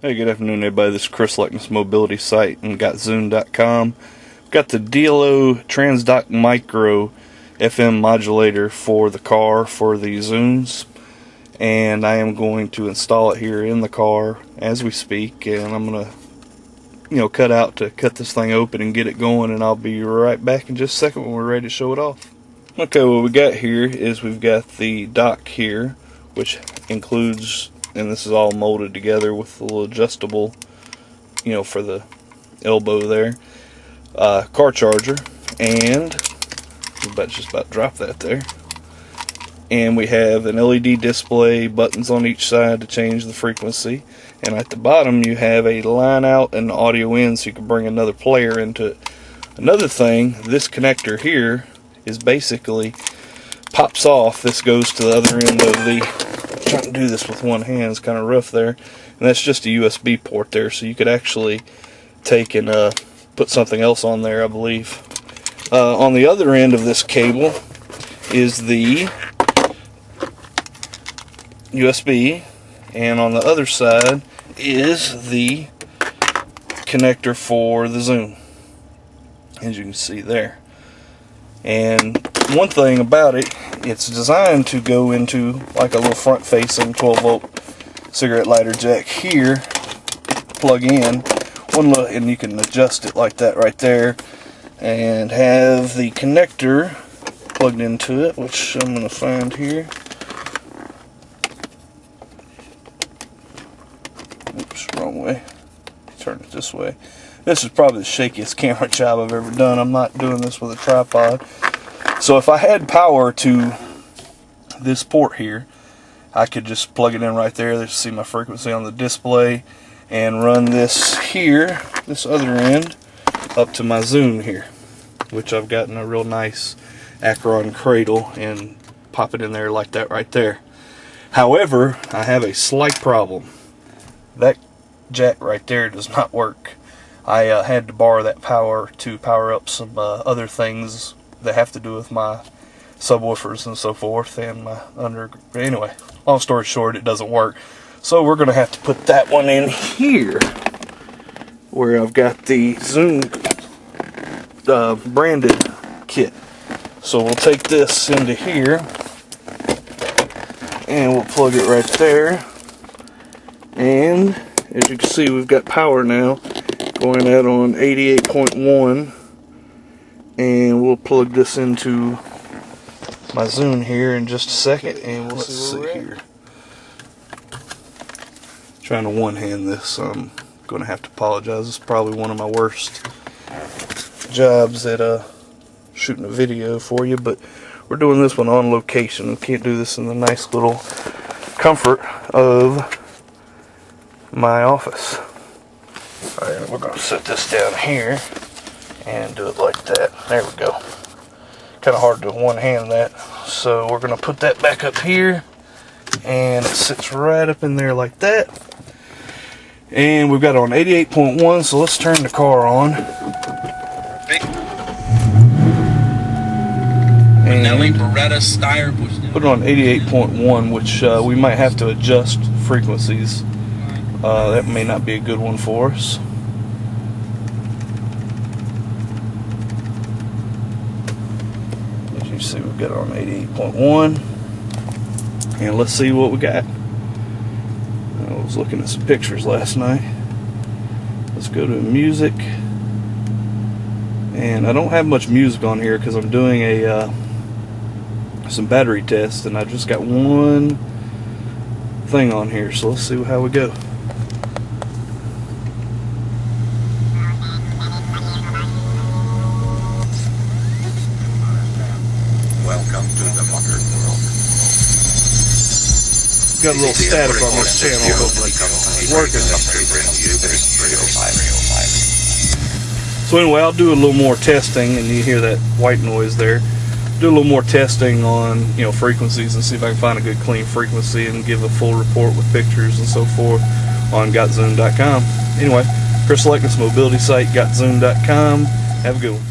Hey, good afternoon everybody. This is Chris Leckness Mobility Site and Zune.com. Got the DLO TransDock Micro FM modulator for the car for the Zunes, and I am going to install it here in the car as we speak, and I'm going to cut this thing open and get it going, and I'll be right back in just a second when we're ready to show it off. Okay, what we got here is we've got the dock here, which includes, and this is all molded together with a little adjustable, for the elbow there, car charger, and just about drop that there. And we have an LED display, buttons on each side to change the frequency, and at the bottom you have a line out and audio in, so you can bring another player into it. Another thing, this connector here is basically pops off. This goes to the other end of the, trying to do this with one hand is kind of rough there, and that's just a USB port there, so you could actually take and put something else on there, I believe. On the other end of this cable is the USB, and on the other side is the connector for the Zune, as you can see there. And one thing about it, it's designed to go into like a little front facing 12-volt cigarette lighter jack here, plug in one little, and you can adjust it like that right there, and have the connector plugged into it, which I'm going to find here. Oops, wrong way. Turn it this way. This is probably the shakiest camera job I've ever done. I'm not doing this with a tripod. So if I had power to this port here, I could just plug it in right there. There's see my frequency on the display, and run this here, this other end, up to my Zune here, which I've gotten a real nice Acron cradle, and pop it in there like that right there. However, I have a slight problem. That jack right there does not work. I had to borrow that power to power up some other things that have to do with my subwoofers and so forth, and my anyway, long story short, it doesn't work. So we're going to have to put that one in here, where I've got the Zune branded kit. So we'll take this into here, and we'll plug it right there, and as you can see, we've got power now going out on 88.1, and we'll plug this into my Zune here in just a second, and we'll see here. Trying to one-hand this, so I'm going to have to apologize. This is probably one of my worst jobs at shooting a video for you, but we're doing this one on location. We can't do this in the nice little comfort of my office. Alright, we're going to set this down here and do it like that. There we go. Kind of hard to one-hand that. So we're going to put that back up here, and it sits right up in there like that. And we've got it on 88.1, so let's turn the car on. And put it on 88.1, which we might have to adjust frequencies. That may not be a good one for us. As you see, we've got it on 88.1, and let's see what we got. I was looking at some pictures last night. Let's go to music, and I don't have much music on here because I'm doing a some battery tests, and I just got one thing on here, so let's see how we go. Welcome to the modern world. Got a little static on this channel, but it's working. So anyway, I'll do a little more testing, and you hear that white noise there. Do a little more testing on frequencies, and see if I can find a good clean frequency, and give a full report with pictures and so forth on Zune.com. Anyway, Chris Leckness Mobility Site, Zune.com. Have a good one.